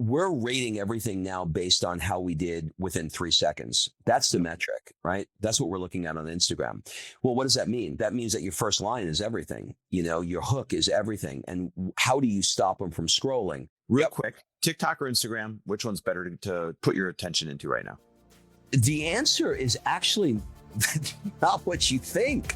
we're rating everything now based on how we did within 3 seconds. That's the metric, right? That's what we're looking at on Instagram. Well, what does that mean? That means that your first line is everything. Your hook is everything. And how do you stop them from scrolling? Real quick, TikTok or Instagram, which one's better to put your attention into right now? The answer is actually not what you think.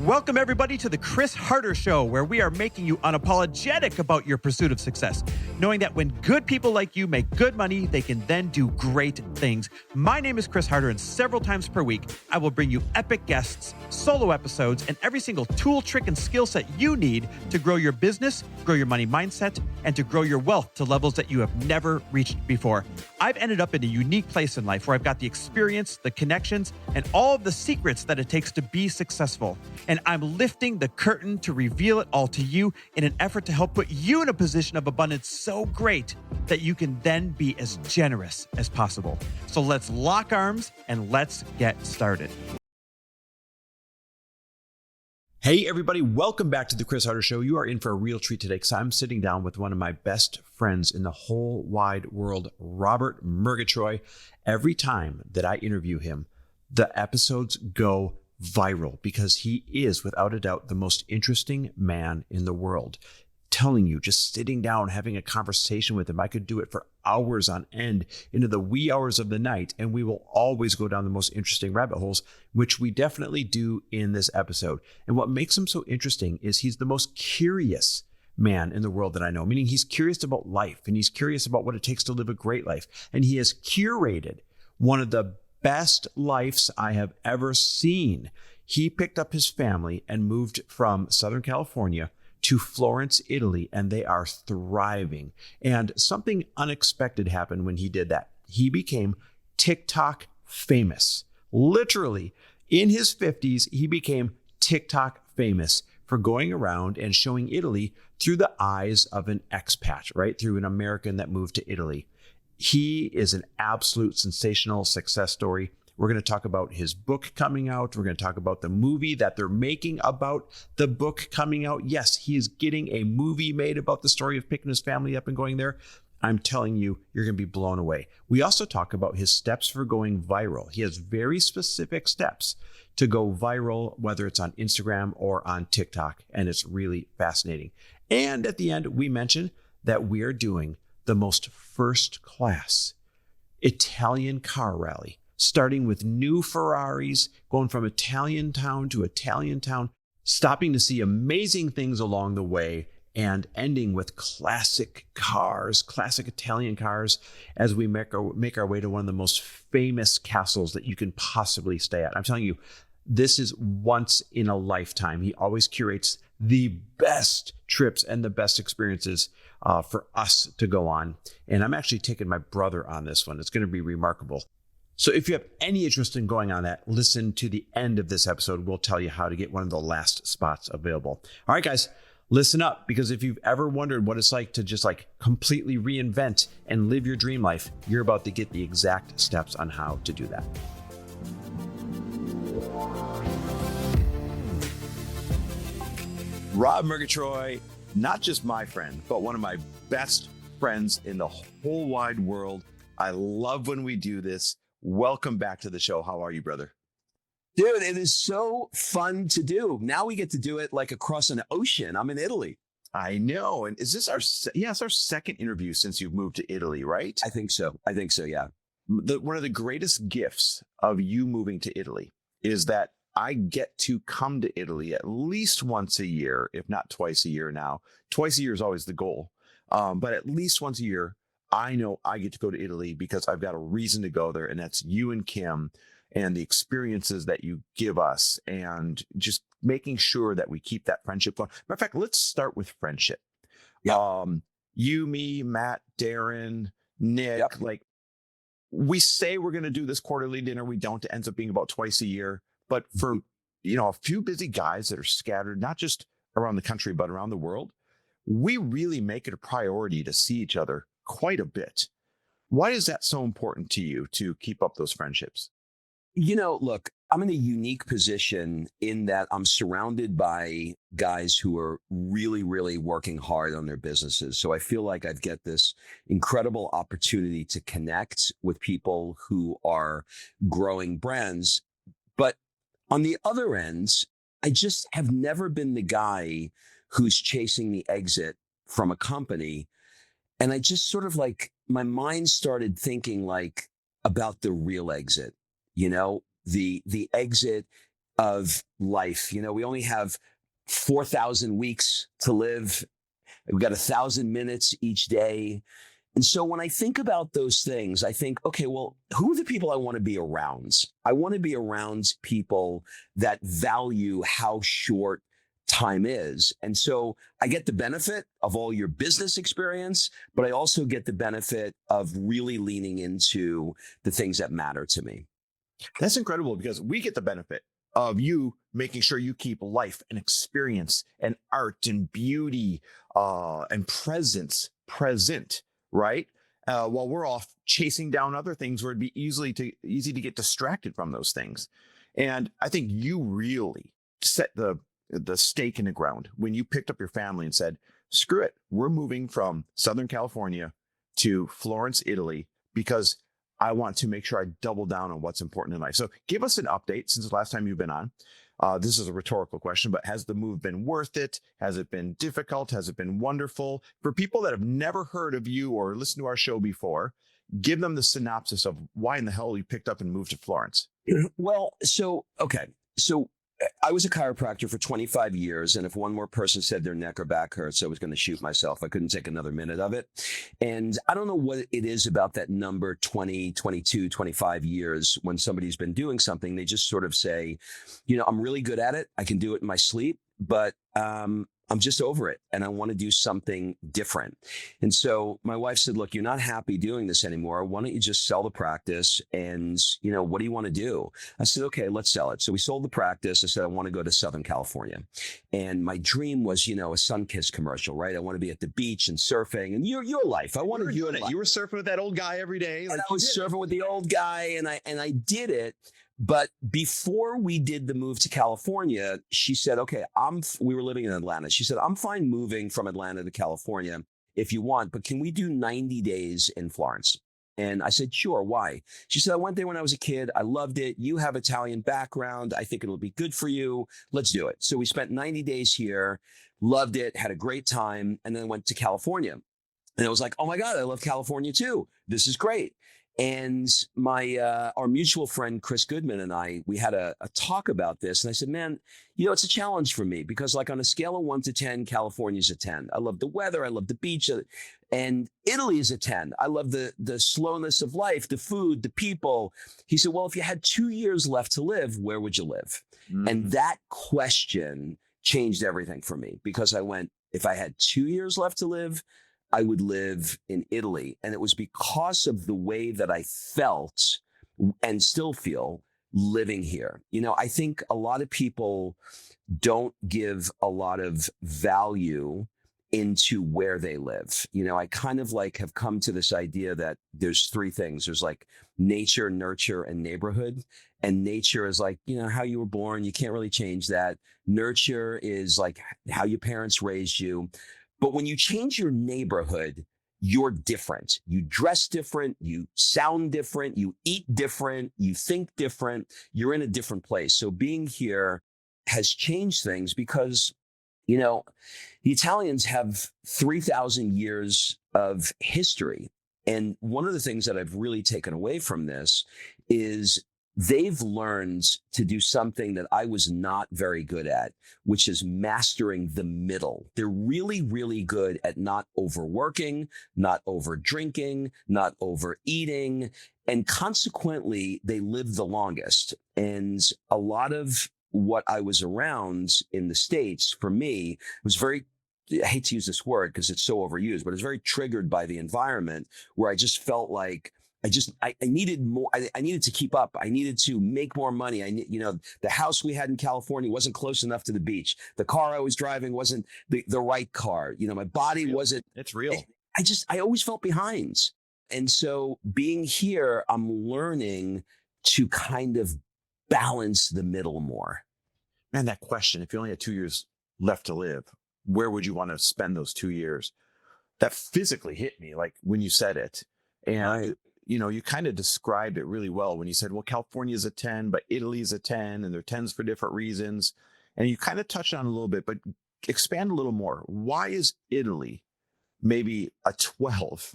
Welcome, everybody, to the Chris Harder Show, where we are making you unapologetic about your pursuit of success, knowing that when good people like you make good money, they can then do great things. My name is Chris Harder, and several times per week, I will bring you epic guests, solo episodes, and every single tool, trick, and skill set you need to grow your business, grow your money mindset, and to grow your wealth to levels that you have never reached before. I've ended up in a unique place in life where I've got the experience, the connections, and all of the secrets that it takes to be successful. And I'm lifting the curtain to reveal it all to you in an effort to help put you in a position of abundance so great that you can then be as generous as possible. So let's lock arms and let's get started. Hey, everybody. Welcome back to the Chris Harder Show. You are in for a real treat today because I'm sitting down with one of my best friends in the whole wide world, Robert Murgatroyd. Every time that I interview him, the episodes go viral because he is, without a doubt, the most interesting man in the world. Telling you, just sitting down, having a conversation with him, I could do it for hours on end into the wee hours of the night, and we will always go down the most interesting rabbit holes, which we definitely do in this episode. And what makes him so interesting is he's the most curious man in the world that I know, meaning he's curious about life, and he's curious about what it takes to live a great life. And he has curated one of the best lives I have ever seen. He picked up his family and moved from Southern California to Florence, Italy, and they are thriving. And something unexpected happened when he did that. He became TikTok famous. Literally, in his 50s, he became TikTok famous for going around and showing Italy through the eyes of an expat, right? Through an American that moved to Italy. He is an absolute sensational success story. We're going to talk about his book coming out. We're going to talk about the movie that they're making about the book coming out. Yes, he is getting a movie made about the story of picking his family up and going there. I'm telling you, you're going to be blown away. We also talk about his steps for going viral. He has very specific steps to go viral, whether it's on Instagram or on TikTok, and it's really fascinating. And at the end, we mentioned that we are doing the most first-class Italian car rally, starting with new Ferraris, going from Italian town to Italian town, stopping to see amazing things along the way, and ending with classic cars, classic Italian cars, as we make our way to one of the most famous castles that you can possibly stay at. I'm telling you, this is once in a lifetime. He always curates the best trips and the best experiences for us to go on. And I'm actually taking my brother on this one. It's going to be remarkable. So if you have any interest in going on that, listen to the end of this episode. We'll tell you how to get one of the last spots available. All right, guys, listen up, because if you've ever wondered what it's like to just completely reinvent and live your dream life, you're about to get the exact steps on how to do that. Rob Murgatroyd, not just my friend, but one of my best friends in the whole wide world. I love when we do this. Welcome back to the show. How are you, brother? Dude, it is so fun to do. Now we get to do it across an ocean. I'm in Italy. I know. And is this it's our second interview since you've moved to Italy, right? I think so, yeah. One of the greatest gifts of you moving to Italy is that I get to come to Italy at least once a year, if not twice a year now. Twice a year is always the goal. But at least once a year, I know I get to go to Italy because I've got a reason to go there. And that's you and Kim and the experiences that you give us and just making sure that we keep that friendship going. Matter of fact, let's start with friendship. Yep. You, me, Matt, Darren, Nick, Yep. We say we're going to do this quarterly dinner. We don't. It ends up being about twice a year. But for, a few busy guys that are scattered, not just around the country, but around the world, we really make it a priority to see each other quite a bit. Why is that so important to you to keep up those friendships? Look, I'm in a unique position in that I'm surrounded by guys who are really, really working hard on their businesses. So I feel like I've got this incredible opportunity to connect with people who are growing brands. But on the other end, I just have never been the guy who's chasing the exit from a company. And I just sort of like my mind started thinking like about the real exit, the exit of life. We only have 4,000 weeks to live. We've got 1,000 minutes each day. And so when I think about those things, I think, okay, well, who are the people I want to be around? I want to be around people that value how short time is. And so I get the benefit of all your business experience, but I also get the benefit of really leaning into the things that matter to me. That's incredible because we get the benefit of you making sure you keep life and experience and art and beauty and presence present, right? While we're off chasing down other things where it'd be easy to get distracted from those things. And I think you really set the stake in the ground when you picked up your family and said, screw it, we're moving from Southern California to Florence, Italy, because I want to make sure I double down on what's important in life. So give us an update since the last time you've been on. This is a rhetorical question, but has the move been worth it? Has it been difficult? Has it been wonderful? For people that have never heard of you or listened to our show before, give them the synopsis of why in the hell you picked up and moved to Florence. Well, okay. So I was a chiropractor for 25 years. And if one more person said their neck or back hurts, I was going to shoot myself. I couldn't take another minute of it. And I don't know what it is about that number 20, 22, 25 years when somebody's been doing something. They just sort of say, I'm really good at it. I can do it in my sleep, but I'm just over it and I want to do something different. And so my wife said, look, you're not happy doing this anymore. Why don't you just sell the practice? And, what do you want to do? I said, okay, let's sell it. So we sold the practice. I said, I want to go to Southern California. And my dream was, a Sunkist commercial, right? I want to be at the beach and surfing and your life. I wanted your life. You were surfing with that old guy every day. And I was surfing with the old guy and I did it. But before we did the move to California, she said, okay, we were living in Atlanta. She said, I'm fine moving from Atlanta to California if you want, but can we do 90 days in Florence? And I said, sure. Why? She said, I went there when I was a kid. I loved it. You have Italian background. I think it'll be good for you. Let's do it. So we spent 90 days here, loved it, had a great time, and then went to California. And I was like, oh my God, I love California too. This is great. And our mutual friend, Chris Goodman, and we had a talk about this. And I said, man, it's a challenge for me because like on a scale of 1 to 10, California's a 10. I love the weather. I love the beach. And Italy is a 10. I love the slowness of life, the food, the people. He said, well, if you had 2 years left to live, where would you live? Mm-hmm. And that question changed everything for me because I went, if I had 2 years left to live, I would live in Italy. And it was because of the way that I felt and still feel living here. I think a lot of people don't give a lot of value into where they live. I kind of like have come to this idea that there's three things. There's like nature, nurture, and neighborhood. And nature is like, how you were born. You can't really change that. Nurture is like how your parents raised you. But when you change your neighborhood, you're different. You dress different, you sound different, you eat different, you think different, you're in a different place. So being here has changed things because, the Italians have 3,000 years of history. And one of the things that I've really taken away from this is they've learned to do something that I was not very good at, which is mastering the middle. They're really, really good at not overworking, not over drinking, not overeating. And consequently, they live the longest. And a lot of what I was around in the States, for me, was very, I hate to use this word because it's so overused, but it's very triggered by the environment where I just felt like I needed more. I needed to keep up. I needed to make more money. The house we had in California wasn't close enough to the beach. The car I was driving wasn't the right car. My body wasn't. It's real. I always felt behind. And so being here, I'm learning to kind of balance the middle more. Man, that question, if you only had 2 years left to live, where would you want to spend those 2 years? That physically hit me like when you said it. And, Right. you kind of described it really well when you said, well, California is a 10, but Italy is a 10, and they're 10s for different reasons. And you kind of touched on it a little bit, but expand a little more. Why is Italy maybe a 12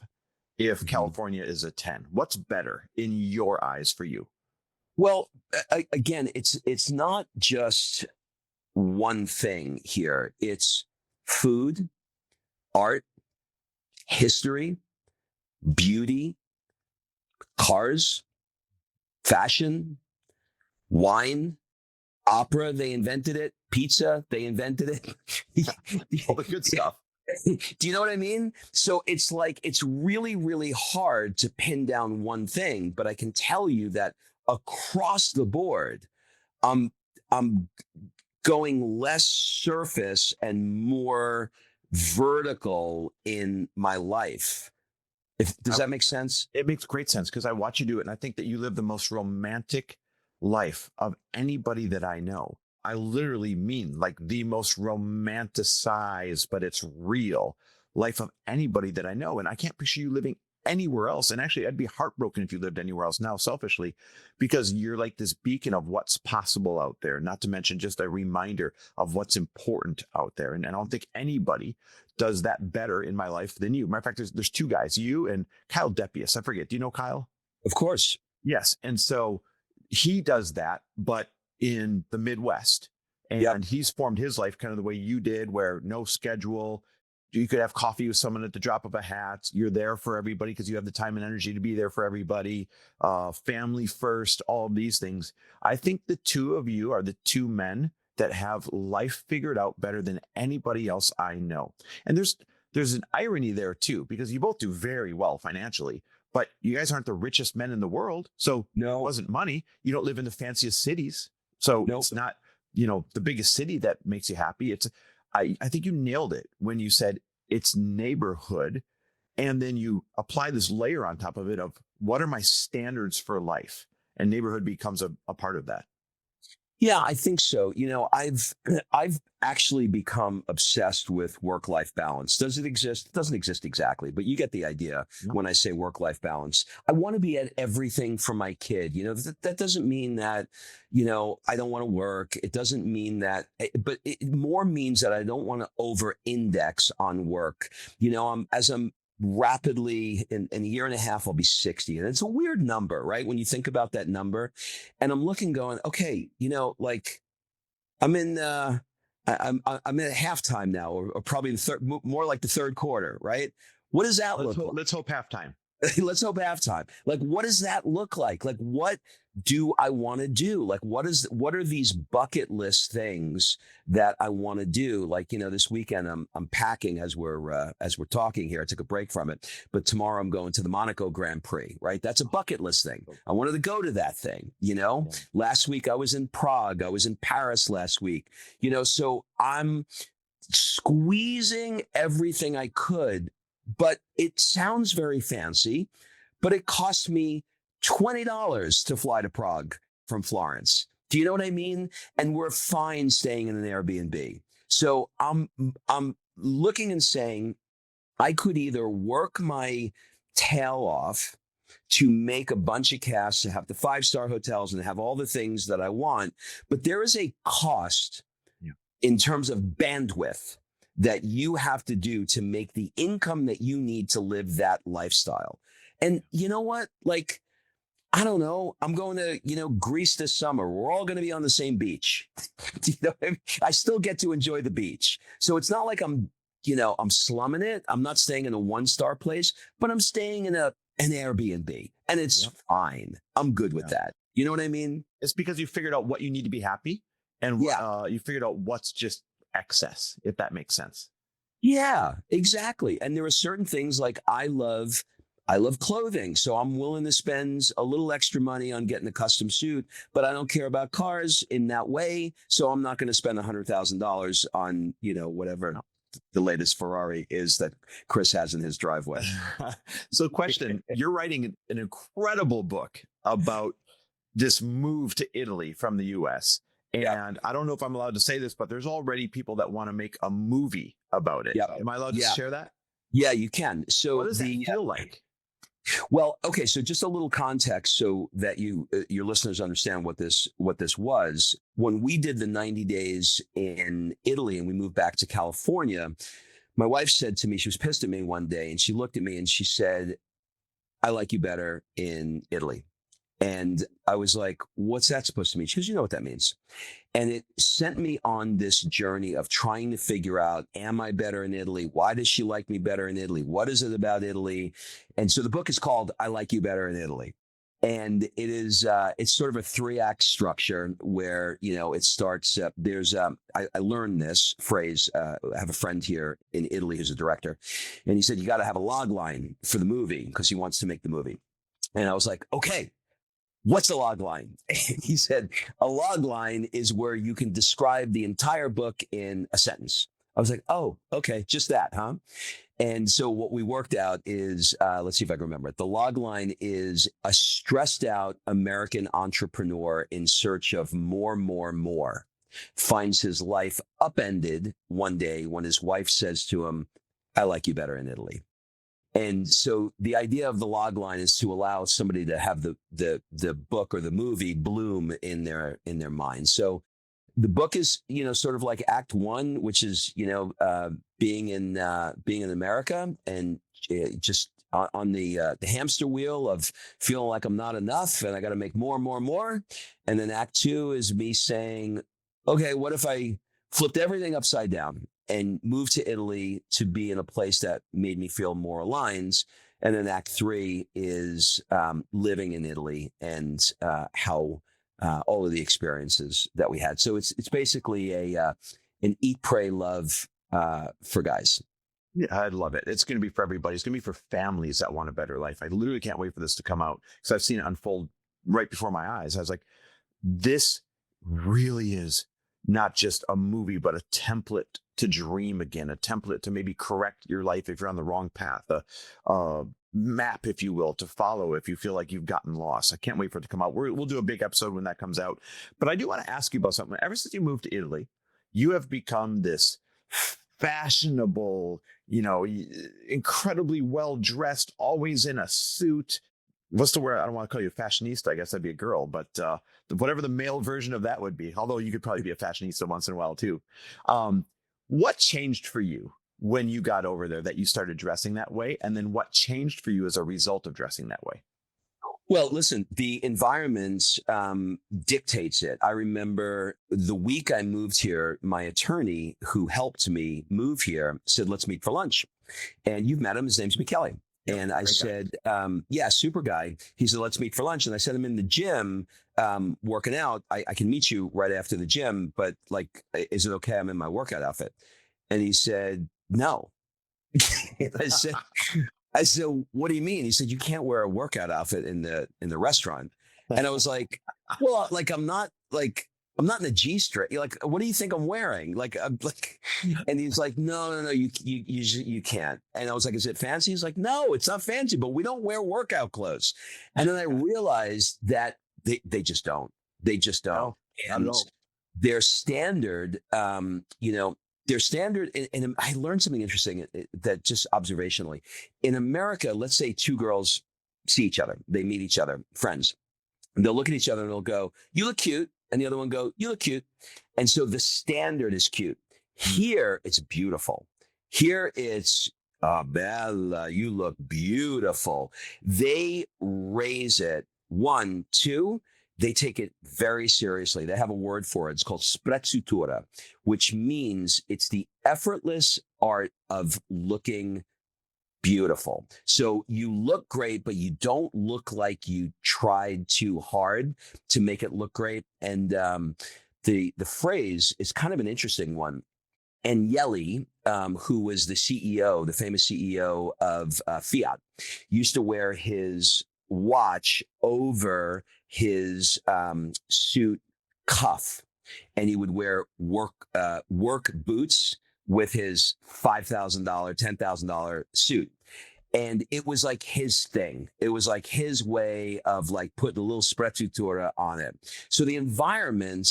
if Mhm. California is a 10? What's better in your eyes for you? Well, again, it's not just one thing here. It's food, art, history, beauty, cars, fashion, wine, opera. They invented it. Pizza. They invented it. All the good stuff. Do you know what I mean? So it's like, it's really, really hard to pin down one thing, but I can tell you that across the board, I'm, I'm going less surface and more vertical in my life. Does that make sense? It makes great sense because I watch you do it, and I think that you live the most romantic life of anybody that I know. I literally mean like the most romanticized, but it's real life of anybody that I know. And I can't picture you living anywhere else. And actually, I'd be heartbroken if you lived anywhere else now, selfishly, because you're like this beacon of what's possible out there, not to mention just a reminder of what's important out there. And I don't think anybody does that better in my life than you. Matter of fact, there's two guys, you and Kyle Depius. I forget. Do you know Kyle? Of course. Yes. And so he does that, but in the Midwest. Yep. And he's formed his life kind of the way you did, where no schedule. You could have coffee with someone at the drop of a hat. You're there for everybody because you have the time and energy to be there for everybody. Family first, all of these things. I think the two of you are the two men that have life figured out better than anybody else I know. And there's an irony there too, because you both do very well financially, but you guys aren't the richest men in the world. So it No. wasn't money. You don't live in the fanciest cities. So Nope. it's not, the biggest city that makes you happy. I think you nailed it when you said it's neighborhood. And then you apply this layer on top of it of what are my standards for life? And neighborhood becomes a part of that. Yeah, I think so. I've actually become obsessed with work-life balance. Does it exist? It doesn't exist exactly, but you get the idea No. when I say work-life balance. I want to be at everything for my kid. That doesn't mean that, I don't want to work. It doesn't mean that, but it more means that I don't want to over-index on work. As I'm rapidly in a year and a half, I'll be 60. And it's a weird number, right? When you think about that number, and I'm looking going, okay, like I'm in, I'm in halftime now, or probably the third, more like the third quarter, right? What does that look like? Let's hope halftime. Let's hope halftime. Like, what does that look like? Like, what do I want to do? Like, what are these bucket list things that I want to do? Like, this weekend I'm packing as we're talking here. I took a break from it, but tomorrow I'm going to the Monaco Grand Prix, right? That's a bucket list thing. I wanted to go to that thing, Yeah. Last week I was in Prague. I was in Paris last week, so I'm squeezing everything I could. But it sounds very fancy, but it cost me $20 to fly to Prague from Florence. Do you know what I mean? And we're fine staying in an Airbnb. So I'm looking and saying, I could either work my tail off to make a bunch of cash, to have the 5-star hotels and have all the things that I want, but there is a cost in terms of bandwidth that you have to do to make the income that you need to live that lifestyle. And you know what? Like, I don't know. I'm going to, Greece this summer. We're all going to be on the same beach. Do you know what I mean? I still get to enjoy the beach. So it's not like I'm slumming it. I'm not staying in a 1-star place, but I'm staying in an Airbnb, and it's fine. I'm good with that. You know what I mean? It's because you figured out what you need to be happy, and you figured out what's just excess, if that makes sense. Yeah, exactly. And there are certain things like I love clothing. So I'm willing to spend a little extra money on getting a custom suit, but I don't care about cars in that way. So I'm not going to spend $100,000 on, whatever the latest Ferrari is that Chris has in his driveway. So question, you're writing an incredible book about this move to Italy from the US. Yeah. And I don't know if I'm allowed to say this, but there's already people that want to make a movie about it. Yeah. Am I allowed to Yeah. share that? Yeah, you can. So What does that feel like? well, okay. So just a little context so that your listeners understand what this was. When we did the 90 days in Italy and we moved back to California, my wife said to me, she was pissed at me one day and she looked at me and she said, "I like you better in Italy." And I was like, "What's that supposed to mean?" She goes, "You know what that means." And it sent me on this journey of trying to figure out, am I better in Italy? Why does she like me better in Italy? What is it about Italy? And so the book is called I Like You Better in Italy. And it is, it's sort of a 3-act structure where, it starts, I learned this phrase. I have a friend here in Italy who's a director. And he said, you got to have a log line for the movie because he wants to make the movie. And I was like, okay, what's a log line? He said, a log line is where you can describe the entire book in a sentence. I was like, oh, okay, just that, huh? And so what we worked out is, let's see if I can remember it. The log line is a stressed out American entrepreneur in search of more, finds his life upended one day when his wife says to him, "I like you better in Italy." And so the idea of the log line is to allow somebody to have the book or the movie bloom in their mind. So the book is, sort of like act 1, which is, being in America and just on the hamster wheel of feeling like I'm not enough and I got to make more. And then act 2 is me saying, okay, what if I flipped everything upside down and moved to Italy to be in a place that made me feel more aligned? And then act 3 is living in Italy and how all of the experiences that we had. So it's basically an eat, pray, love for guys. Yeah, I love it. It's going to be for everybody. It's going to be for families that want a better life. I literally can't wait for this to come out because I've seen it unfold right before my eyes. I was like, this really is not just a movie, but a template to dream again, a template to maybe correct your life if you're on the wrong path, a map, if you will, to follow if you feel like you've gotten lost. I can't wait for it to come out. We'll do a big episode when that comes out. But I do want to ask you about something. Ever since you moved to Italy, you have become this fashionable, incredibly well-dressed, always in a suit. What's the word? I don't want to call you a fashionista. I guess that'd be a girl, but whatever the male version of that would be, although you could probably be a fashionista once in a while too. What changed for you when you got over there that you started dressing that way? And then what changed for you as a result of dressing that way? Well, listen, the environment dictates it. I remember the week I moved here, my attorney who helped me move here said, let's meet for lunch. And you've met him. His name's Michele. And I said, yeah, super guy. He said, let's meet for lunch. And I said, I'm in the gym working out. I can meet you right after the gym, but is it okay? I'm in my workout outfit. And he said, no. I said, what do you mean? He said, you can't wear a workout outfit in the restaurant. And I was like, well, I'm not in a G-string. Like, what do you think I'm wearing? And he's like, no, you can't. And I was like, is it fancy? He's like, no, it's not fancy, but we don't wear workout clothes. And then I realized that they just don't. They just don't. No, and their standard, their standard, and I learned something interesting that just observationally. In America, let's say 2 girls see each other. They meet each other, friends. And they'll look at each other and they'll go, you look cute. And the other one go, you look cute. And so the standard is cute. Here, it's beautiful. Here, it's, Bella, you look beautiful. They raise it. 1, 2, they take it very seriously. They have a word for it. It's called sprezzatura, which means it's the effortless art of looking beautiful. So you look great, but you don't look like you tried too hard to make it look great. And the phrase is kind of an interesting one. Agnelli, who was the CEO, the famous CEO of Fiat, used to wear his watch over his suit cuff, and he would wear work boots with his $5,000, $10,000 suit. And it was like his thing. It was like his way of like putting a little sprezzatura on it. So the environment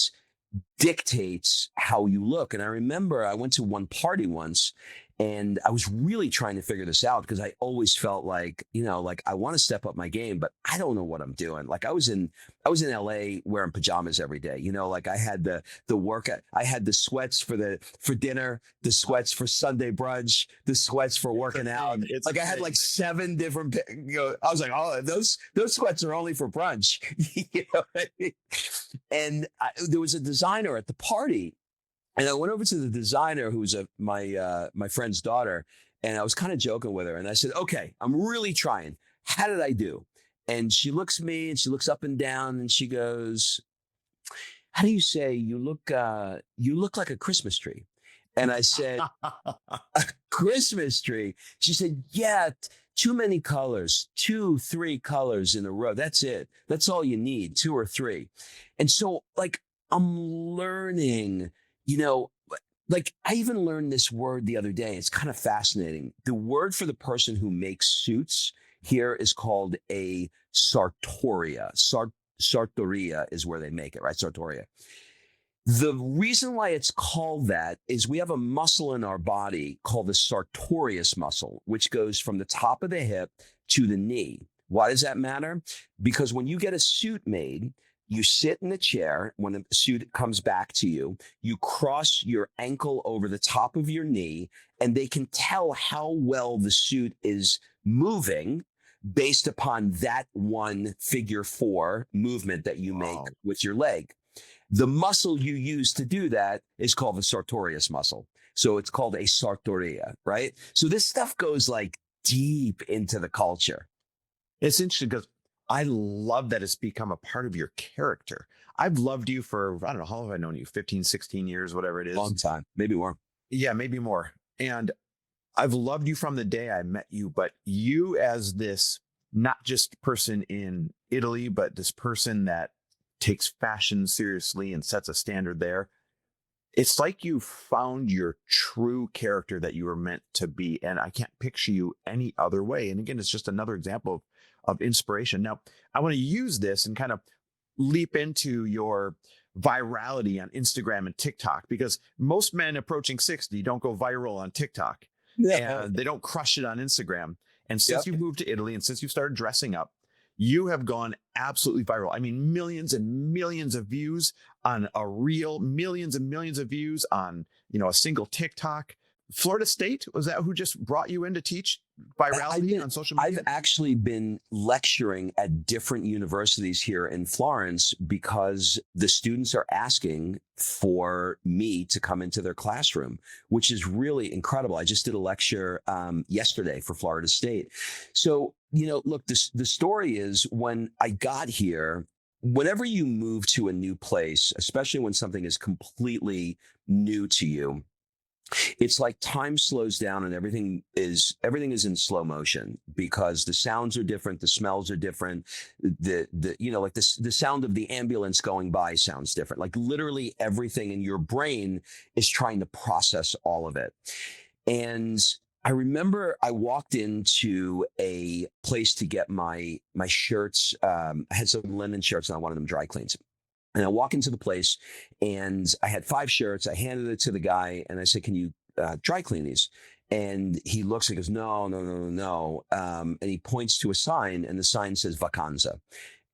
dictates how you look. And I remember I went to one party once and I was really trying to figure this out because I always felt like, like I want to step up my game, but I don't know what I'm doing. Like I was in LA wearing pajamas every day. Like I had the workout, I had the sweats for dinner, the sweats for Sunday brunch, the sweats for working out. It's like I had like 7 different, I was like, oh, those sweats are only for brunch. What I mean? And there was a designer at the party. And I went over to the designer, who was my friend's daughter, and I was kind of joking with her. And I said, "Okay, I'm really trying. How did I do?" And she looks at me, and she looks up and down, and she goes, "How do you say you look? You look like a Christmas tree." And I said, "A Christmas tree?" She said, "Yeah, too many colors, 2, 3 colors in a row. That's it. That's all you need, 2 or 3." And so, like, I'm learning. Like I even learned this word the other day. It's kind of fascinating. The word for the person who makes suits here is called a sartoria. Sartoria is where they make it, right? Sartoria. The reason why it's called that is we have a muscle in our body called the sartorius muscle, which goes from the top of the hip to the knee. Why does that matter? Because when you get a suit made, you sit in the chair. When the suit comes back to you, you cross your ankle over the top of your knee, and they can tell how well the suit is moving based upon that one figure 4 movement that you make with your leg. The muscle you use to do that is called the sartorius muscle. So it's called a sartoria, right? So this stuff goes like deep into the culture. It's interesting because I love that it's become a part of your character. I've loved you for, I don't know, how long have I known you? 15, 16 years, whatever it is. Long time, maybe more. Yeah, maybe more. And I've loved you from the day I met you, but you as this, not just person in Italy, but this person that takes fashion seriously and sets a standard there. It's like you found your true character that you were meant to be. And I can't picture you any other way. And again, it's just another example of inspiration. Now, I want to use this and kind of leap into your virality on Instagram and TikTok, because most men approaching 60 don't go viral on TikTok. And they don't crush it on Instagram. And since you've moved to Italy and since you started dressing up, you have gone absolutely viral. I mean, millions and millions of views on a reel, millions and millions of views on, a single TikTok. Florida State, was that who just brought you in to teach virality on social media? I've actually been lecturing at different universities here in Florence because the students are asking for me to come into their classroom, which is really incredible. I just did a lecture yesterday for Florida State. So, look, the story is when I got here, whenever you move to a new place, especially when something is completely new to you, it's like time slows down and everything is in slow motion because the sounds are different, the smells are different, the sound of the ambulance going by sounds different. Like literally everything in your brain is trying to process all of it. And I remember I walked into a place to get my shirts. I had some linen shirts and I wanted them dry cleaned. And I walk into the place and I had 5 shirts. I handed it to the guy and I said, "Can you dry clean these?" And he looks and goes, no. And he points to a sign and the sign says vacanza,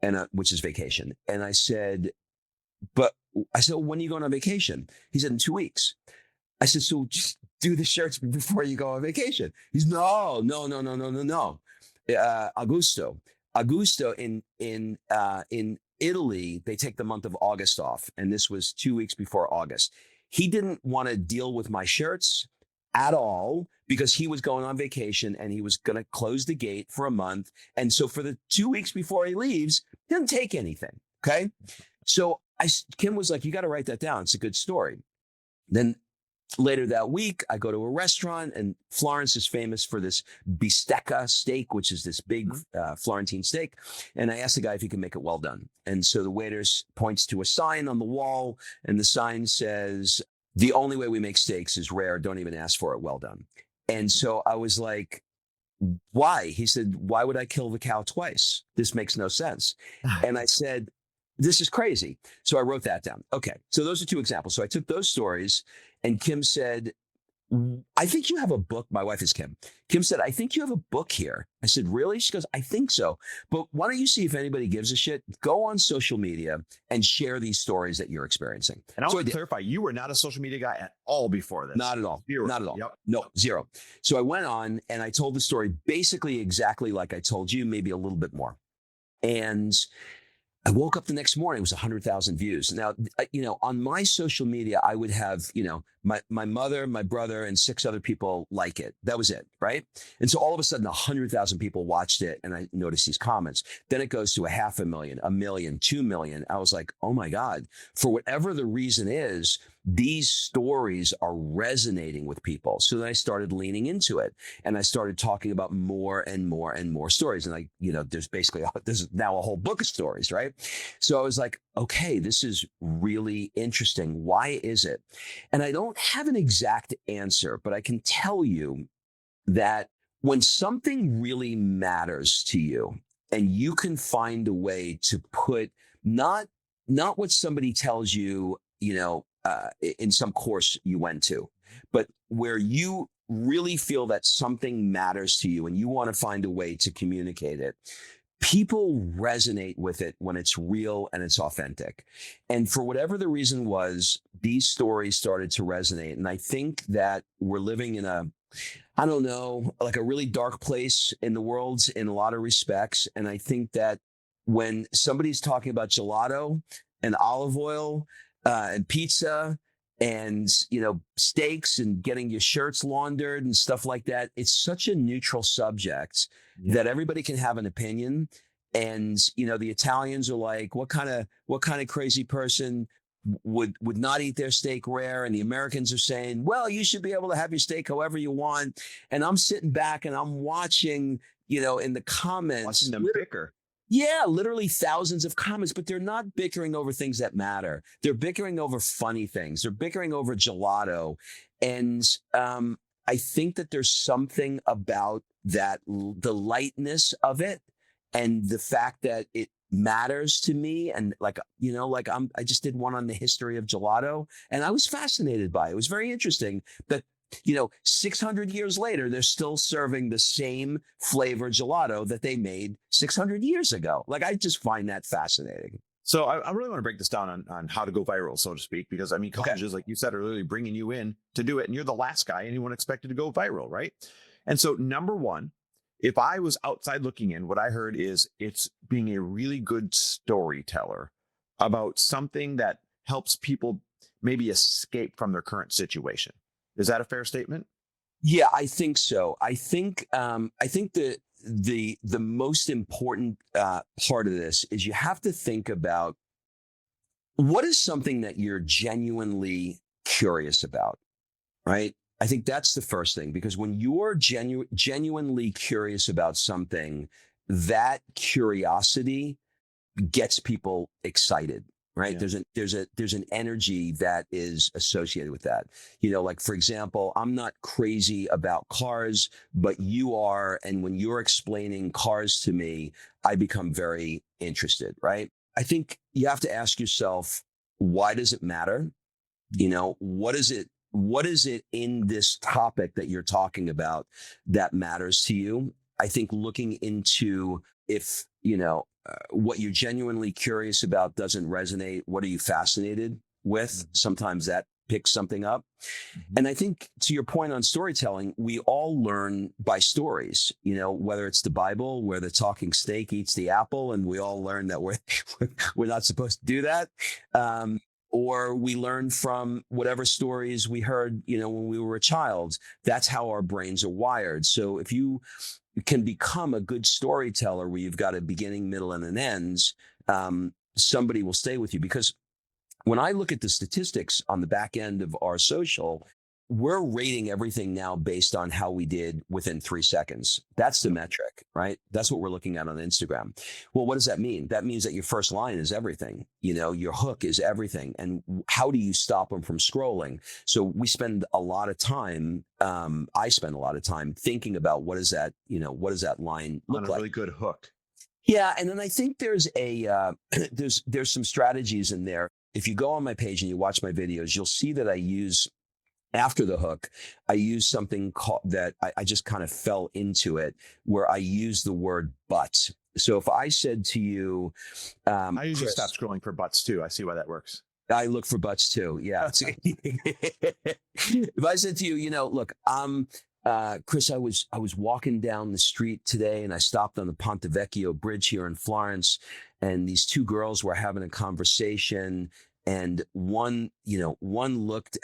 and which is vacation. And I said, when are you going on vacation? He said, in 2 weeks. I said, so just do the shirts before you go on vacation. He's no. Augusto in Italy, they take the month of August off. And this was 2 weeks before August. He didn't want to deal with my shirts at all because he was going on vacation and he was going to close the gate for a month. And so for the 2 weeks before he leaves, he didn't take anything. Okay. So Kim was like, you got to write that down. It's a good story. Then later that week, I go to a restaurant and Florence is famous for this bistecca steak, which is this big Florentine steak. And I asked the guy if he can make it well done. And so the waiter points to a sign on the wall and the sign says, "The only way we make steaks is rare. Don't even ask for it. Well done." And so I was like, why? He said, why would I kill the cow twice? This makes no sense. And I said, this is crazy. So I wrote that down. Okay. So those are two examples. So I took those stories, and Kim said, I think you have a book. My wife is Kim. Kim said, I think you have a book here. I said, really? She goes, I think so. But why don't you see if anybody gives a shit? Go on social media and share these stories that you're experiencing. And I want to clarify, you were not a social media guy at all before this. Not at all. Zero. Not at all. Yep. No, zero. So I went on and I told the story basically exactly like I told you, maybe a little bit more. And I woke up the next morning, it was 100,000 views. Now, on my social media, I would have, my mother, my brother, and 6 other people like it. That was it, right? And so all of a sudden, 100,000 people watched it, and I noticed these comments. Then it goes to 500,000, 1 million, 2 million. I was like, oh my God, for whatever the reason is, these stories are resonating with people. So then I started leaning into it, and I started talking about more and more and more stories. And there's now a whole book of stories, right? So I was like, okay, this is really interesting. Why is it? And I don't have an exact answer, but I can tell you that when something really matters to you, and you can find a way to put not what somebody tells you, in some course you went to, but where you really feel that something matters to you and you want to find a way to communicate it, people resonate with it when it's real and it's authentic. And for whatever the reason was, these stories started to resonate. And I think that we're living in like a really dark place in the world in a lot of respects. And I think that when somebody's talking about gelato and olive oil, and pizza and, steaks and getting your shirts laundered and stuff like that, it's such a neutral subject that everybody can have an opinion. And, the Italians are like, what kind of crazy person would not eat their steak rare? And the Americans are saying, well, you should be able to have your steak however you want. And I'm sitting back and I'm watching, in the comments. Watching them bicker. Yeah, literally thousands of comments, but they're not bickering over things that matter. They're bickering over funny things. They're bickering over gelato. And I think that there's something about that, the lightness of it and the fact that it matters to me. And I just did one on the history of gelato, and I was fascinated by it. It was very interesting that 600 years later, they're still serving the same flavor gelato that they made 600 years ago. Like, I just find that fascinating. So I really want to break this down on how to go viral, so to speak, because colleges, like you said, are really bringing you in to do it. And you're the last guy anyone expected to go viral, right? And so number one, if I was outside looking in, what I heard is it's being a really good storyteller about something that helps people maybe escape from their current situation. Is that a fair statement? Yeah, I think so. I think the most important part of this is you have to think about what is something that you're genuinely curious about, right? I think that's the first thing, because when you're genuinely curious about something, that curiosity gets people excited. Right. Yeah. There's an energy that is associated with that. Like, for example, I'm not crazy about cars, but you are. And when you're explaining cars to me, I become very interested. Right. I think you have to ask yourself, why does it matter? What is it in this topic that you're talking about that matters to you? I think looking into if, what you're genuinely curious about doesn't resonate, what are you fascinated with? Mm-hmm. Sometimes that picks something up. Mm-hmm. And I think, to your point on storytelling, we all learn by stories, whether it's the Bible where the talking snake eats the apple and we all learn that we're not supposed to do that. Or we learn from whatever stories we heard, when we were a child. That's how our brains are wired. So if you can become a good storyteller where you've got a beginning, middle, and an end, somebody will stay with you. Because when I look at the statistics on the back end of our social, we're rating everything now based on how we did within 3 seconds. That's the metric, right? That's what we're looking at on Instagram. Well, what does that mean? That means that your first line is everything. Your hook is everything. And how do you stop them from scrolling? So we spend a lot of time. I spend a lot of time thinking about what does that line look On a like? really good hook. Yeah, and then I think there's there's some strategies in there. If you go on my page and you watch my videos, you'll see that I use after the hook, I use something called that I just kind of fell into it, where I use the word but. So if I said to you, I usually Chris, stop scrolling for butts too. I see why that works. I look for butts too. Yeah. If I said to you, look, Chris, I was walking down the street today and I stopped on the Ponte Vecchio Bridge here in Florence, and these two girls were having a conversation. And one looked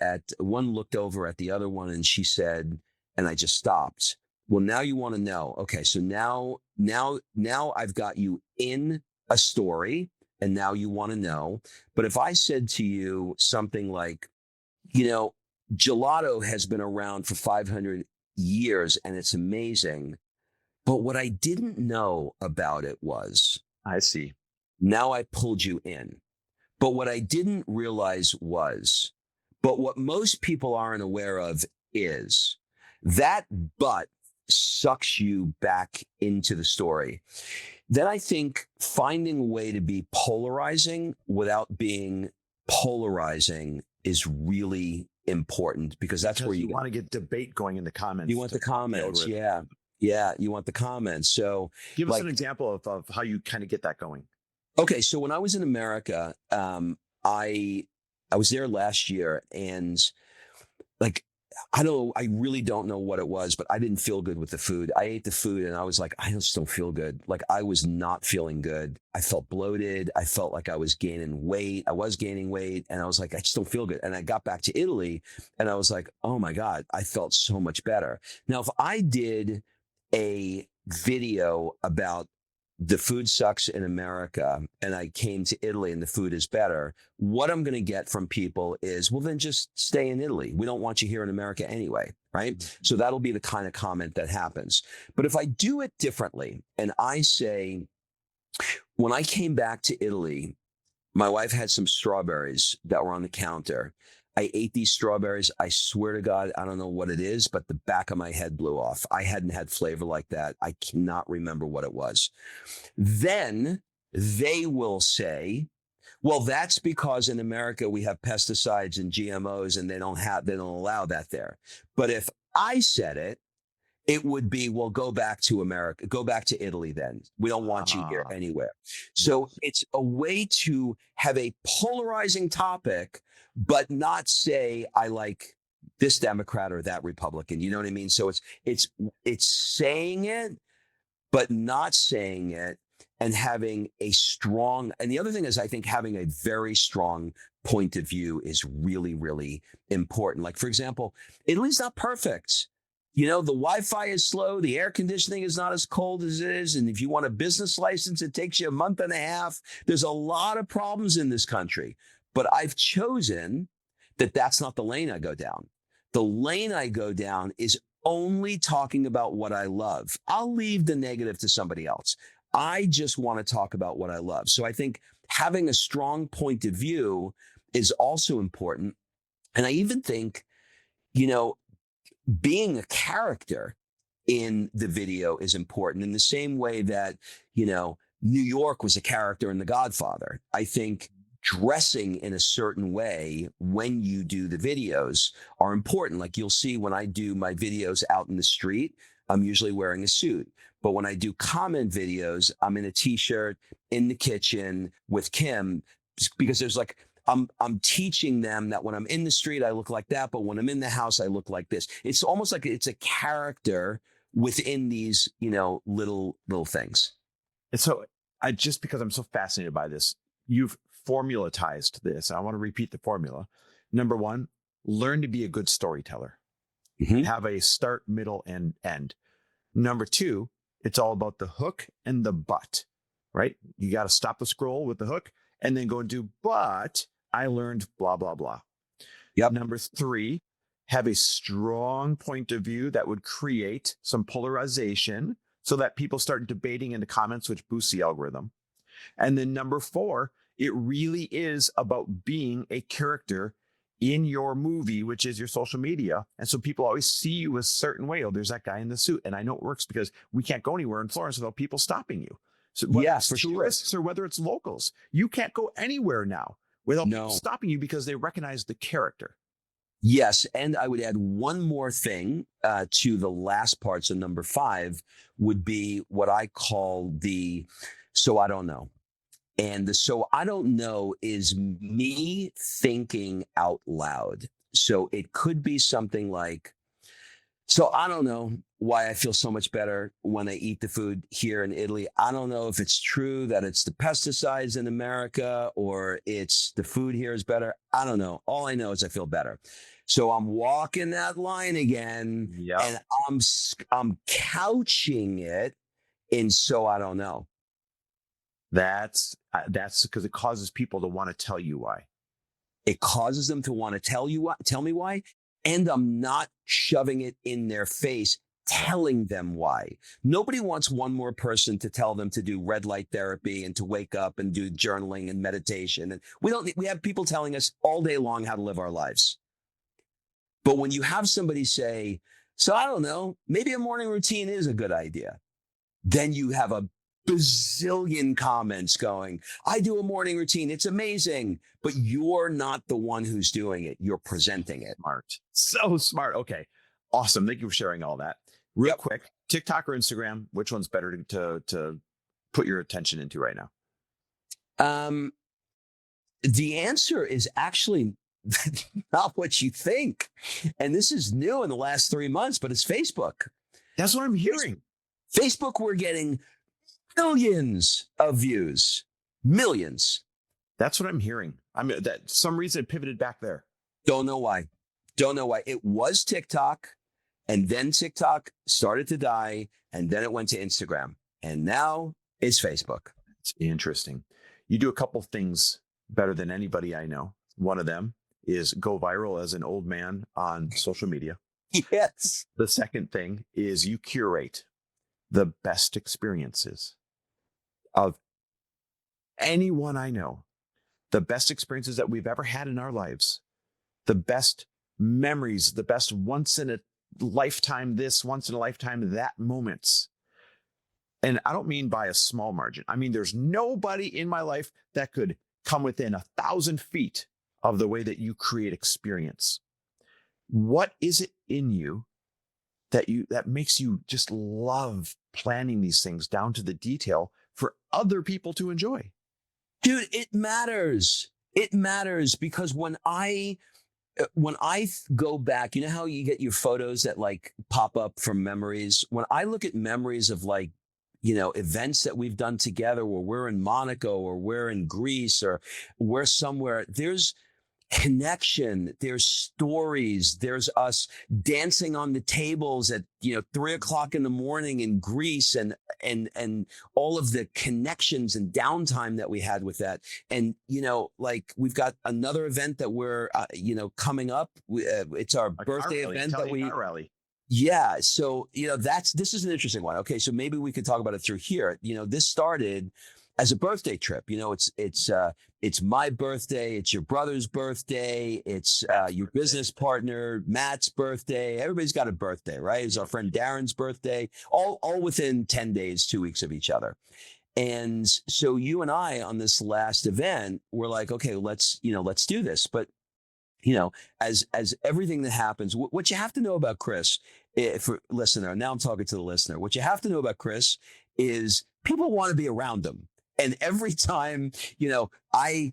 over at the other one, and she said, and I just stopped. Well, now you want to know. Okay, so now I've got you in a story, and now you want to know. But if I said to you something like, gelato has been around for 500 years and it's amazing, but what I didn't know about it was, I see. now I pulled you in. But what I didn't realize was, but what most people aren't aware of is that but sucks you back into the story. Then I think finding a way to be polarizing without being polarizing is really important, because that's where you want to get debate going in the comments. You want the comments. Yeah. Yeah. You want the comments. So give us an example of how you kind of get that going. Okay, so when I was in America, I was there last year, and I really don't know what it was, but I didn't feel good with the food. I ate the food and I was like, I just don't feel good. Like, I was not feeling good. I felt bloated. I felt like I was gaining weight. I was gaining weight, and I was like, I just don't feel good. And I got back to Italy and I was like, oh my God, I felt so much better. Now, if I did a video about the food sucks in America, and I came to Italy and the food is better, what I'm going to get from people is, well, then just stay in Italy. We don't want you here in America anyway, right? So that'll be the kind of comment that happens. But if I do it differently and I say, when I came back to Italy, my wife had some strawberries that were on the counter. I ate these strawberries. I swear to God, I don't know what it is, but the back of my head blew off. I hadn't had flavor like that. I cannot remember what it was. Then they will say, well, that's because in America we have pesticides and GMOs, and they don't allow that there. But if I said it, it would be, well, go back to America, go back to Italy then. We don't want you here anywhere. So it's a way to have a polarizing topic, but not say, I like this Democrat or that Republican. You know what I mean? So it's saying it, but not saying it, and having a strong, and the other thing is, I think having a very strong point of view is really, really important. Like, for example, Italy's not perfect. The Wi-Fi is slow. The air conditioning is not as cold as it is. And if you want a business license, it takes you a month and a half. There's a lot of problems in this country. But I've chosen that that's not the lane I go down. The lane I go down is only talking about what I love. I'll leave the negative to somebody else. I just want to talk about what I love. So I think having a strong point of view is also important. And I even think, being a character in the video is important, in the same way that, New York was a character in The Godfather. I think dressing in a certain way when you do the videos are important. Like, you'll see when I do my videos out in the street, I'm usually wearing a suit. But when I do comment videos, I'm in a t-shirt in the kitchen with Kim, because there's like, I'm teaching them that when I'm in the street, I look like that. But when I'm in the house, I look like this. It's almost like it's a character within these, little things. And so because I'm so fascinated by this, you've formulatized this. I want to repeat the formula. Number one, learn to be a good storyteller. Mm-hmm. Have a start, middle, and end. Number two, it's all about the hook and the but, right? You got to stop the scroll with the hook and then go and do, but I learned blah, blah, blah. Yep. Number three, have a strong point of view that would create some polarization so that people start debating in the comments, which boosts the algorithm. And then number 4, it really is about being a character in your movie, which is your social media. And so people always see you a certain way. Oh, there's that guy in the suit. And I know it works because we can't go anywhere in Florence without people stopping you. So whether Yeah, it's for sure. tourists or whether it's locals, you can't go anywhere now without people No. stopping you because they recognize the character. Yes, and I would add one more thing to the last part. So number 5 would be what I call the "so I don't know." And the "so I don't know" is me thinking out loud. So it could be something like, "So I don't know why I feel so much better when I eat the food here in Italy. I don't know if it's true that it's the pesticides in America or it's the food here is better. I don't know. All I know is I feel better." So I'm walking that line again, Yep. and I'm couching it in "so I don't know." That's because it causes people to want to tell you why. It causes them to want to tell me why, and I'm not shoving it in their face, telling them why. Nobody wants one more person to tell them to do red light therapy and to wake up and do journaling and meditation. And we have people telling us all day long how to live our lives. But when you have somebody say, "So I don't know, maybe a morning routine is a good idea," then you have a bazillion comments going, "I do a morning routine. It's amazing." But you're not the one who's doing it. You're presenting it. Smart. So smart. Okay. Awesome. Thank you for sharing all that. Real Yep. quick, TikTok or Instagram, which one's better to put your attention into right now? The answer is actually not what you think. And this is new in the last 3 months, but it's Facebook. That's what I'm hearing. Facebook, we're getting millions of views. Millions. That's what I'm hearing. That some reason it pivoted back there. Don't know why. Don't know why. It was TikTok, and then TikTok started to die, and then it went to Instagram. And now it's Facebook. It's interesting. You do a couple things better than anybody I know. One of them is go viral as an old man on social media. Yes. The second thing is you curate the best experiences of anyone I know, the best experiences that we've ever had in our lives, the best memories, the best once in a lifetime this, once in a lifetime that moments. And I don't mean by a small margin. I mean, there's nobody in my life that could come within 1,000 feet of the way that you create experience. What is it in you that makes you just love planning these things down to the detail for other people to enjoy? Dude, it matters. It matters because when I go back, you know how you get your photos that like pop up from memories? When I look at memories of like, events that we've done together where we're in Monaco or we're in Greece or we're somewhere, there's connection, there's stories, there's us dancing on the tables at 3:00 in the morning in Greece, and all of the connections and downtime that we had with that. And like we've got another event that we're coming up. It's our birthday event that we rally. Yeah. So, this is an interesting one. Okay. So maybe we could talk about it through here. This started as a birthday trip. It's my birthday. It's your brother's birthday. It's your business partner, Matt's birthday. Everybody's got a birthday, right? It's our friend Darren's birthday, all within 10 days, 2 weeks of each other. And so you and I on this last event, we're like, okay, let's do this. But as everything that happens, what you have to know about Chris, for listener, now I'm talking to the listener, what you have to know about Chris is people want to be around him. And every time, I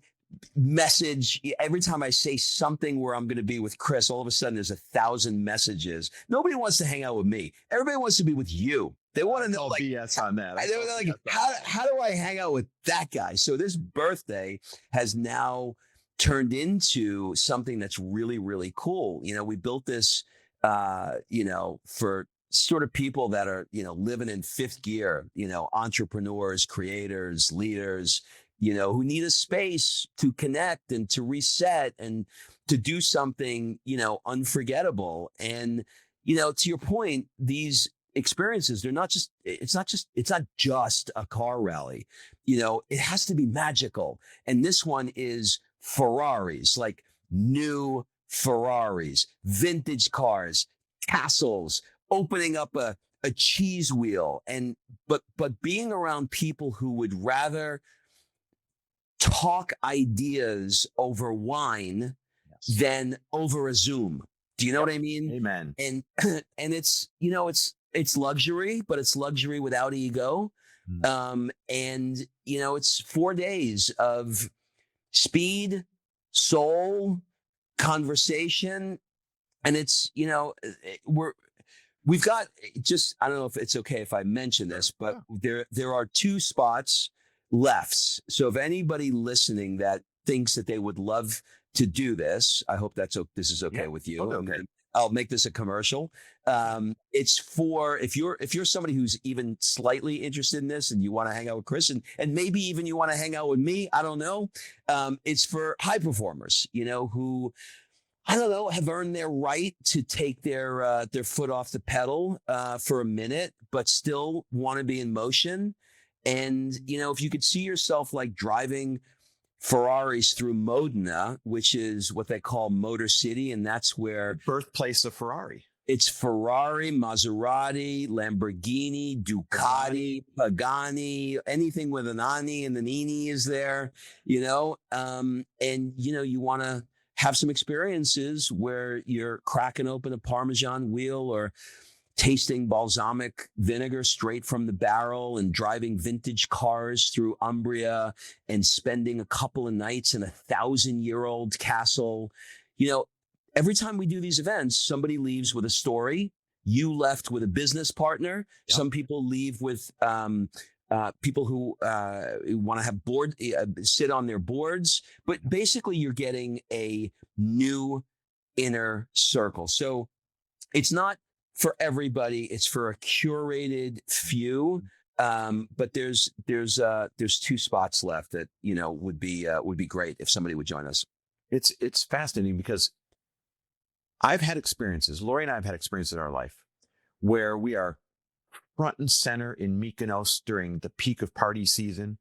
message, every time I say something where I'm going to be with Chris, all of a sudden there's 1,000 messages. Nobody wants to hang out with me. Everybody wants to be with you. They want to know, like, BS on that. They're like, how do I hang out with that guy? So this birthday has now turned into something that's really, really cool. We built this, for sort of people that are, living in fifth gear, entrepreneurs, creators, leaders, who need a space to connect and to reset and to do something, unforgettable. And, to your point, these experiences, it's not just a car rally. It has to be magical. And this one is Ferraris, like new Ferraris, vintage cars, castles, opening up a cheese wheel, and but being around people who would rather talk ideas over wine than over a Zoom. Do you know what I mean? Amen. And and it's luxury, but it's luxury without ego. And it's 4 days of speed, soul, conversation, and it's we've got just, I don't know if it's okay if I mention this, but there are 2 spots left. So if anybody listening that thinks that they would love to do this, I hope this is okay with you. Okay. I'll make this a commercial. It's for, if you're somebody who's even slightly interested in this and you want to hang out with Chris, and maybe even you want to hang out with me, I don't know. It's for high performers, who, I don't know, have earned their right to take their foot off the pedal for a minute, but still want to be in motion. And, if you could see yourself like driving Ferraris through Modena, which is what they call Motor City, and that's where Birthplace of Ferrari. It's Ferrari, Maserati, Lamborghini, Ducati, Pagani, anything with an Ani and an Ini is there, and, you want to have some experiences where you're cracking open a Parmesan wheel or tasting balsamic vinegar straight from the barrel and driving vintage cars through Umbria and spending a couple of nights in a 1,000-year-old castle. Every time we do these events, somebody leaves with a story. You left with a business partner. Yep. Some people leave with people who want to have sit on their boards. But basically, you're getting a new inner circle. So it's not for everybody. It's for a curated few. But there's 2 spots left that would be great if somebody would join us. It's fascinating because I've had experiences. Lori and I have had experiences in our life where we are front and center in Mykonos during the peak of party season,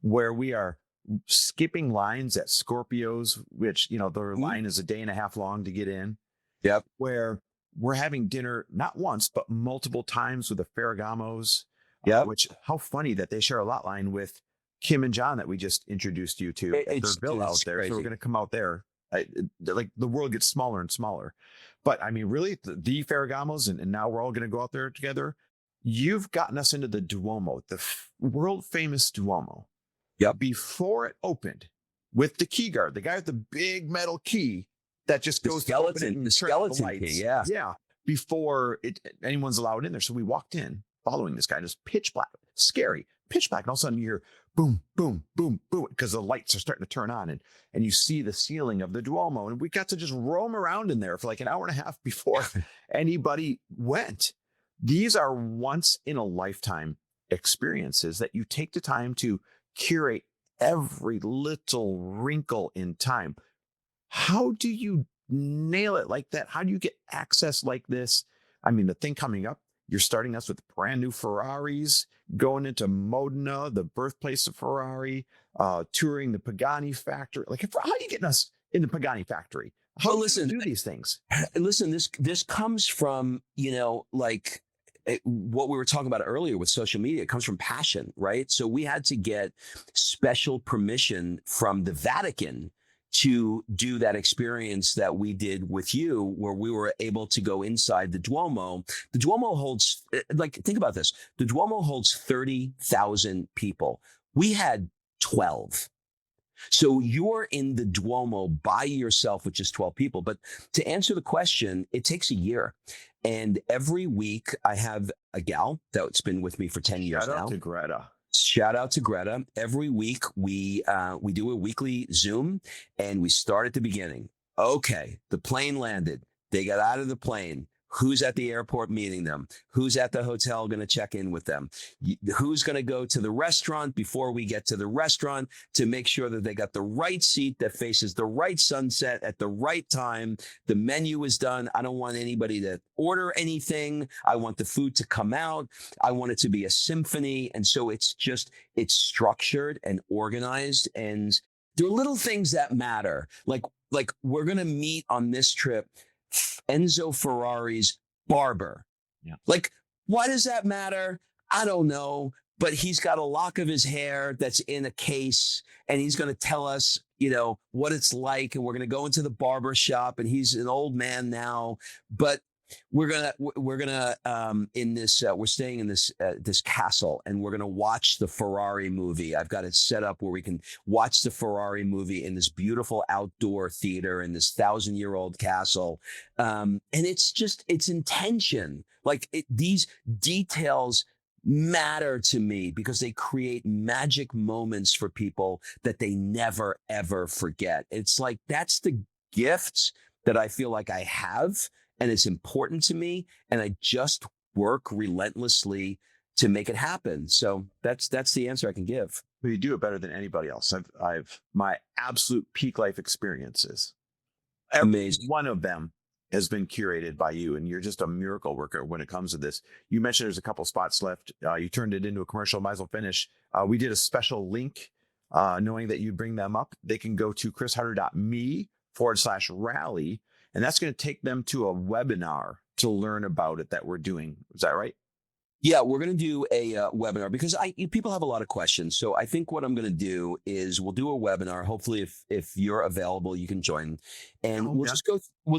where we are skipping lines at Scorpios, which, their line is a day and a half long to get in. Yep. Where we're having dinner not once, but multiple times with the Ferragamos. Yeah. Which, how funny that they share a lot line with Kim and John that we just introduced you to. Their villa out there. Crazy. So we're going to come out there. Like the world gets smaller and smaller. But I mean, really, the Ferragamos, and now we're all going to go out there together. You've gotten us into the Duomo, the world famous Duomo. Yep. Before it opened, with the key guard, the guy with the big metal key that just goes to open it and the skeleton lights. Key, yeah. Yeah. Before anyone's allowed in there. So we walked in following this guy, just pitch black, scary, pitch black. And all of a sudden you hear boom, boom, boom, boom, because the lights are starting to turn on, and you see the ceiling of the Duomo. And we got to just roam around in there for like an hour and a half before anybody went. These are once in a lifetime experiences that you take the time to curate every little wrinkle in time. How do you nail it like that? How do you get access like this? I mean, the thing coming up, you're starting us with brand new Ferraris, going into Modena, the birthplace of Ferrari, touring the Pagani factory. Like, how are you getting us in the Pagani factory? How do you do these things? Listen, this comes from, what we were talking about earlier with social media. It comes from passion, right? So we had to get special permission from the Vatican to do that experience that we did with you, where we were able to go inside the Duomo. The Duomo holds, think about this. The Duomo holds 30,000 people. We had 12. So you're in the Duomo by yourself with just 12 people. But to answer the question, it takes a year. And every week I have a gal that's been with me for 10 years now. Shout out to Greta. Shout out to Greta. Every week we do a weekly Zoom, and we start at the beginning. Okay, the plane landed. They got out of the plane. Who's at the airport meeting them? Who's at the hotel going to check in with them? Who's going to go to the restaurant before we get to the restaurant to make sure that they got the right seat that faces the right sunset at the right time? The menu is done. I don't want anybody to order anything. I want the food to come out. I want it to be a symphony. And so it's structured and organized. And there are little things that matter. Like we're going to meet on this trip Enzo Ferrari's barber. Yeah. Like, why does that matter? I don't know. But he's got a lock of his hair that's in a case, and he's going to tell us, what it's like. And we're going to go into the barber shop, and he's an old man now, but we're staying in this castle, and we're going to watch the Ferrari movie. I've got it set up where we can watch the Ferrari movie in this beautiful outdoor theater in this 1,000-year-old castle. And it's intention. Like these details matter to me because they create magic moments for people that they never, ever forget. It's like, that's the gift that I feel like I have. And it's important to me, and I just work relentlessly to make it happen. So that's the answer I can give. Well, you do it better than anybody else. I've my absolute peak life experiences. Amazing. One of them has been curated by you, and you're just a miracle worker when it comes to this. You mentioned there's a couple spots left. You turned it into a commercial. Might as well finish. We did a special link, knowing that you bring them up. They can go to chrisharder.me/rally. And that's going to take them to a webinar to learn about it that we're doing. Is that right? Yeah, we're going to do a webinar because people have a lot of questions. So I think what I'm going to do is we'll do a webinar. Hopefully, if you're available, you can join, and we'll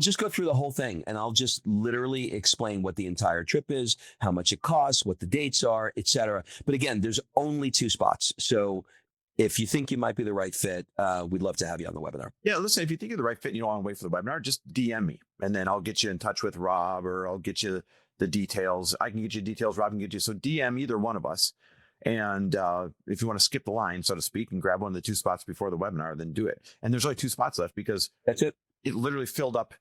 just go through the whole thing, and I'll just literally explain what the entire trip is, how much it costs, what the dates are, etc. But again, there's only 2 spots, so if you think you might be the right fit, we'd love to have you on the webinar. Yeah, listen, if you think you're the right fit and you don't want to wait for the webinar, just DM me, and then I'll get you in touch with Rob, or I'll get you the details. I can get you details, Rob can get you. So DM either one of us. And if you want to skip the line, so to speak, and grab one of the 2 spots before the webinar, then do it. And there's only 2 spots left because that's it. It literally filled up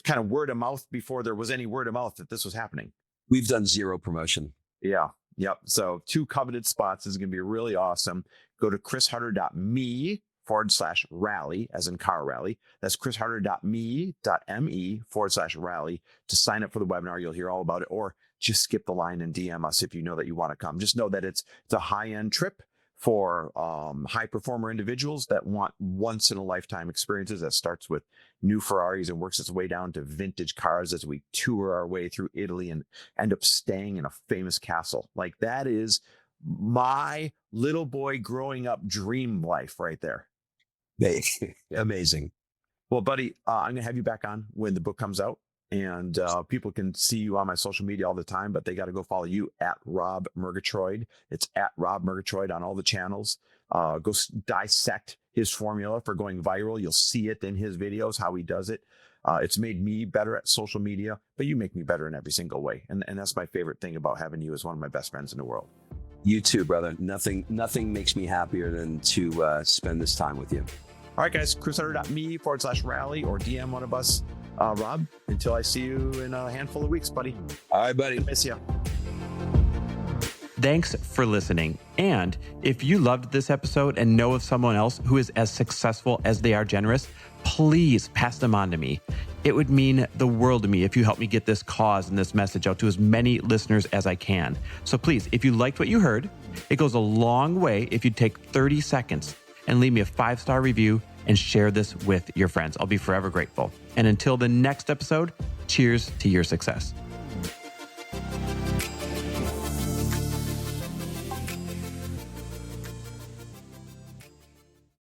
kind of word of mouth before there was any word of mouth that this was happening. We've done 0 promotion. Yeah. Yep. So 2 coveted spots is going to be really awesome. Go to chrisharder.me/rally, as in car rally. That's chrisharder.me.me/rally to sign up for the webinar. You'll hear all about it, or just skip the line and DM us if you know that you want to come. Just know that it's a high-end trip for high performer individuals that want once in a lifetime experiences. That starts with new Ferraris and works its way down to vintage cars as we tour our way through Italy and end up staying in a famous castle. Like, that is my little boy growing up dream life right there. Amazing. Well, buddy, I'm going to have you back on when the book comes out. And people can see you on my social media all the time, but they got to go follow you at Rob Murgatroyd. It's at Rob Murgatroyd on all the channels. Go dissect his formula for going viral. You'll see it in his videos, how he does it. It's made me better at social media, but you make me better in every single way. And that's my favorite thing about having you as one of my best friends in the world. You too, brother. Nothing makes me happier than to spend this time with you. All right, guys, chrisharder.me/rally, or DM one of us. Rob, until I see you in a handful of weeks, buddy. All right, buddy. Miss you. Thanks for listening. And if you loved this episode and know of someone else who is as successful as they are generous, please pass them on to me. It would mean the world to me if you help me get this cause and this message out to as many listeners as I can. So please, if you liked what you heard, it goes a long way if you take 30 seconds and leave me a 5-star review and share this with your friends. I'll be forever grateful. And until the next episode, cheers to your success.